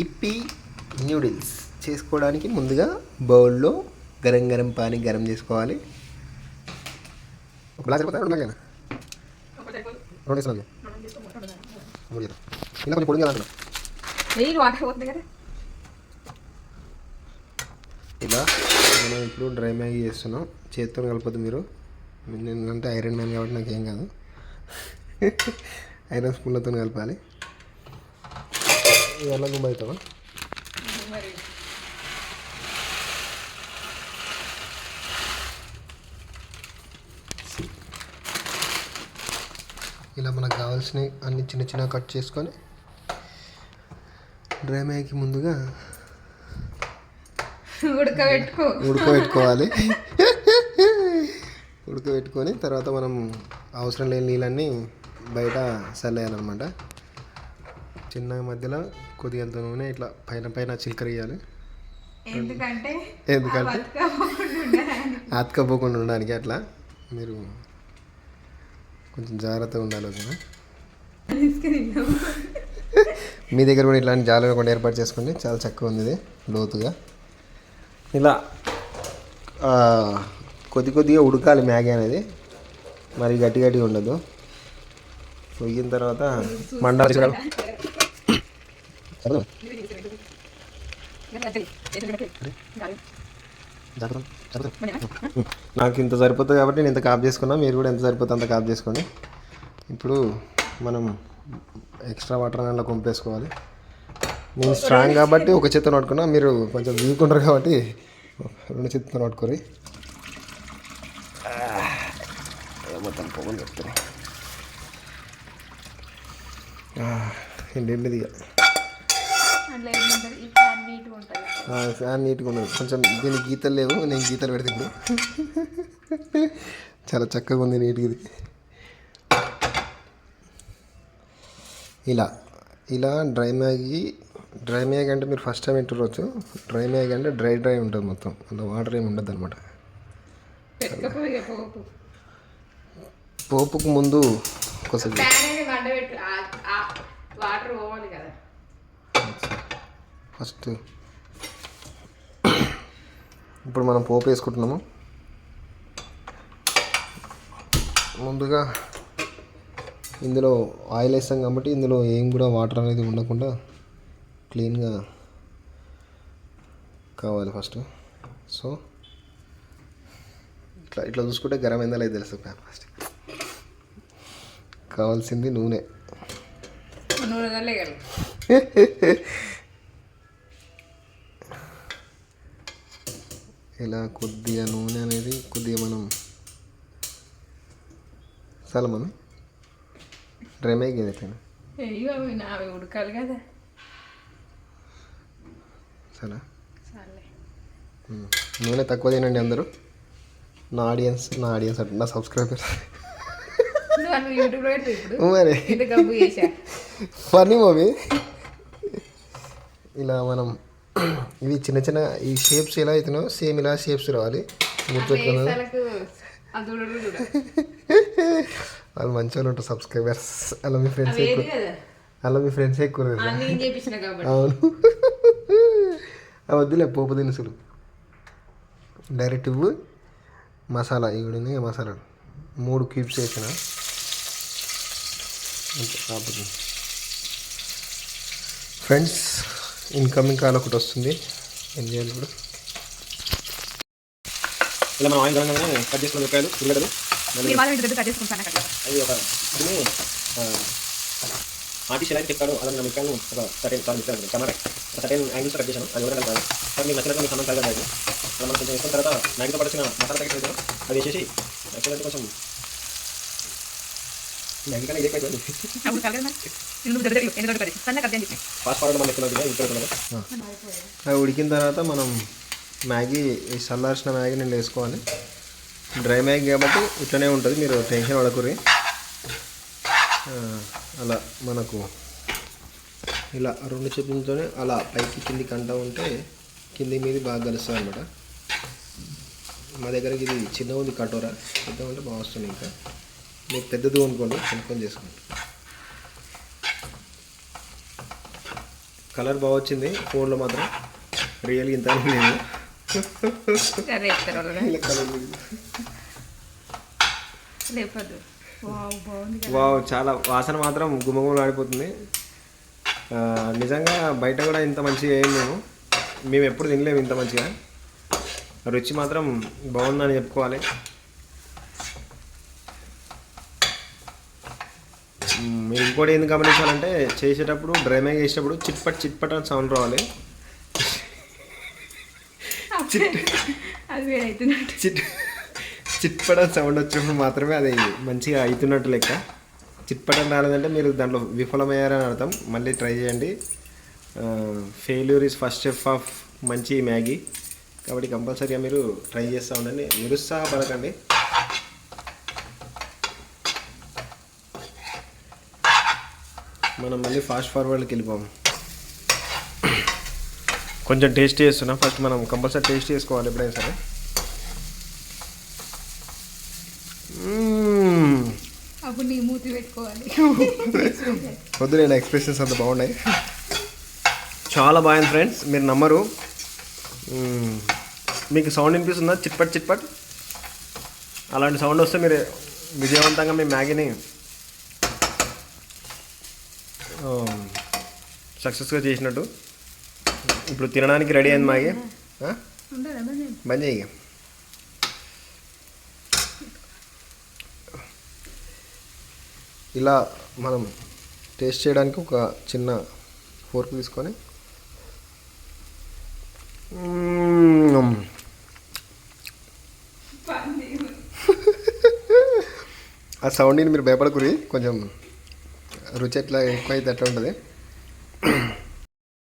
Yippee noodles చేసుకోవడానికి ముందుగా బౌల్లో గరం గరం పానీ గరం చేసుకోవాలి. ఒక గ్లాస్ అయిపోతా రెండు గ్లాస్ రెండు వేసుకోవాలి. ఇంకా కొంచెం పొడిగా అనుకున్నా ఇలా మనం ఇప్పుడు డ్రై మ్యాగీ చేస్తున్నాం. చేతితో కలపొద్దు మీరు, నేనంటే ఐరన్ మ్యాన్ కాబట్టి నాకు ఏం కాదు. ఐరన్ స్పూన్లతో కలపాలి. ఇవన్నీ గుమ్మ అవుతావా? ఇలా మనకు కావాల్సినవి అన్ని చిన్న చిన్న కట్ చేసుకొని డ్రై మ్యాగీకి ముందుగా ఉడకబెట్టుకోవాలి. ఉడకబెట్టుకొని తర్వాత మనం అవసరం లేని నీళ్ళన్నీ బయట చల్లేయాలన్నమాట. చిన్న మధ్యలో కొద్దిగా నూనె ఇట్లా పైన పైన చిలకర వేయాలి. ఎందుకంటే అతకపోకుండా ఉండడానికి. అట్లా మీరు కొంచెం జాగ్రత్తగా ఉండాలి. ఓకేనా? మీ దగ్గర కూడా ఇట్లాంటి జాగ్రత్తగా కూడా ఏర్పాటు చేసుకోండి. చాలా చక్కగా ఉంది ఇది, లోతుగా. ఇలా కొద్దిగా ఉడకాలి మ్యాగీ అనేది, మరి గట్టి గట్టిగా ఉండదు. ఉడికిన తర్వాత మండాలి. నాకు ఇంత సరిపోతుంది కాబట్టి నేను ఇంత కాప్ చేసుకున్నా. మీరు కూడా ఎంత సరిపోతుంది అంత కాప్ చేసుకోండి. ఇప్పుడు మనం ఎక్స్ట్రా వాటర్ అలా కొంపేసుకోవాలి. నేను స్ట్రాంగ్ కాబట్టి ఒక చేత్తో పట్టుకున్నా, మీరు కొంచెం వీక్ ఉంటారు కాబట్టి రెండు చేతితో పట్టుకోరి. మొత్తం పోగొని చెప్తాను. ఏంటిది ఫ్యాన్ నీట్గా ఉండదు. కొంచెం దీనికి గీతలు లేవు, నేను గీతలు పెడితే ఇప్పుడు చాలా చక్కగా ఉంది, నీట్గా. ఇది ఇలా డ్రై మ్యాగీ అంటే మీరు ఫస్ట్ టైం వింటురవచ్చు. డ్రై మ్యాగీ అంటే డ్రై ఉంటుంది మొత్తం, అందులో వాటర్ ఏమి ఉండదు అనమాట. పోపుకు ముందు ఫస్ట్ ఇప్పుడు మనం పోపు వేసుకుంటున్నాము. ముందుగా ఇందులో ఆయిల్ వేస్తాం కాబట్టి ఇందులో ఏం కూడా వాటర్ అనేది ఉండకుండా క్లీన్గా కావాలి ఫస్ట్. సో ఇట్లా చూసుకుంటే గరం ఎందలో అయితే తెలుసు. ఫస్ట్ కావాల్సింది నూనె. ఇలా కొద్దిగా నూనె అనేది కొద్దిగా మనం చాలా మమ్మీ డ్రై మ్యాగీ ఏదైనా ఉడకాలి కదా. సరే, నూనె తక్కువ తినండి అందరూ. నా ఆడియన్స్ అంటే నా సబ్స్క్రైబర్స్. మరి ఫనీ మమ్మీ. ఇలా మనం ఇవి చిన్న చిన్న ఈ షేప్స్ ఎలా అవుతున్నాయో సేమ్ ఇలా షేప్స్ రావాలి. గుర్తుపెట్టుకున్నాను. వాళ్ళు మంచి వాళ్ళు ఉంటారు సబ్స్క్రైబర్స్. అలా మీ ఫ్రెండ్స్ ఎక్కువ. అవును. వద్దులే పోపు దినుసులు, డైరెక్ట్ ఇవ్వు. మసాలా ఇవిడింది, మసాలా 3 క్యూబ్స్ వేసిన. ఫ్రెండ్స్, ఇన్కమింగ్ కాల్ ఒకటి వస్తుంది. ఏం చేయాలి ఇప్పుడు? ఇలా మనం ఆయిల్ కలగానే కట్ చేసుకున్న మిరపకాయలు, ఉల్లిగడ్డలు అది ఒక ఆర్టిస్ట్ ఎలా చెప్తాడో అలా నా మిరపకాయలు ఒక సర్టెన్ టమాటా సర్టెన్ యాంగిల్స్ కట్ చేశాను. అది కూడా కలపాలి. సార్ మీకు నచ్చినట్టు మీకు సమానం కలగాలి. మనం కొంచెం వేసుకున్న తర్వాత మ్యాగీతో పడిచిన మసాలా ప్యాకెట్ వేసాను, అది వేసేసి యాక్చువల్గా కొంచెం మ్యాగీ కన్నా ఎక్కువ ఫాస్ట్ ఫార్వర్డ్ మనం ఎక్కువ. అవి ఉడికిన తర్వాత మనం మ్యాగీ చల్లార్చిన మ్యాగీ నేను వేసుకోవాలి. డ్రై మ్యాగీ కాబట్టి ఇట్లనే ఉంటుంది, మీరు టెన్షన్ పడకూరి. అలా మనకు ఇలా 2 చేతులతోనే అలా పైకి కిందికి అంటూ ఉంటే కింది మీది బాగా కలుస్తుంది అనమాట. మా దగ్గరకి ఇది చిన్నగా ఉంది కటోరా, పెద్దగా ఉంటే బాగా వస్తుంది. ఇంకా మీకు పెద్దది కొనుక్కోండి, కొనుక్కొని చేసుకోండి. కలర్ బాగా వచ్చింది ఫోన్లో మాత్రం రియల్ ఇంత లేదు. రేపుతారు వాళ్ళగా ఇలా కలర్ లేదు. లేపదు. వావ్ బాగుంది కదా. వావ్ చాలా వాసన మాత్రం గుమగుమలు ఆడిపోతుంది. నిజంగా బయట కూడా ఇంత మంచిగా ఏం మేము ఎప్పుడు తినలేము ఇంత మంచిగా. రుచి మాత్రం బాగుందని చెప్పుకోవాలి. మీరు ఇంకోటి ఏంది గమనించాలంటే చేసేటప్పుడు డ్రైమింగ్ చేసేటప్పుడు చిట్పట్ చిట్పట్ అని సౌండ్ రావాలి. అది వేడవుతున్నట్టు. చిట్పట్ అని సౌండ్ వచ్చినప్పుడు మాత్రమే అది మంచిగా అవుతున్నట్టు లెక్క. చిట్పట్ అని రాలేదంటే మీరు దాంట్లో విఫలమయ్యారని అర్థం. మళ్ళీ ట్రై చేయండి. Failure is first step of మంచి మ్యాగీ. కాబట్టి కంపల్సరీగా మీరు ట్రై చేస్తూ ఉండండి, నిరుత్సాహపడకండి. మనం మళ్ళీ ఫాస్ట్ ఫార్వర్డ్కి వెళ్ళిపోము. కొంచెం టేస్ట్ చేస్తున్నా. ఫస్ట్ మనం కంపల్సరీ టేస్ట్ చేసుకోవాలి ఎప్పుడైనా సరే. అప్పుడు నీ మూతి పెట్టుకోవాలి. వద్దు, నేను ఎక్స్ప్రెషన్స్ అంత బాగున్నాయి. చాలా బాగుంది ఫ్రెండ్స్, మీరు నమ్మరు. మీకు సౌండ్ వినిపిస్తుందా? చిట్పట్ చిట్పట్ అలాంటి సౌండ్ వస్తే మీరు విజయవంతంగా మీ మ్యాగీని సక్సెస్గా చేసినట్టు. ఇప్పుడు తినడానికి రెడీ అయింది మ్యాగీ. బంద్ చేయి. ఇలా మనం టేస్ట్ చేయడానికి ఒక చిన్న ఫోర్క్ తీసుకొని ఆ సౌండ్ని మీరు భయపడకురి. కొంచెం రుచి ఎట్లా ఎక్కువ అయితే అట్లా ఉంటుంది.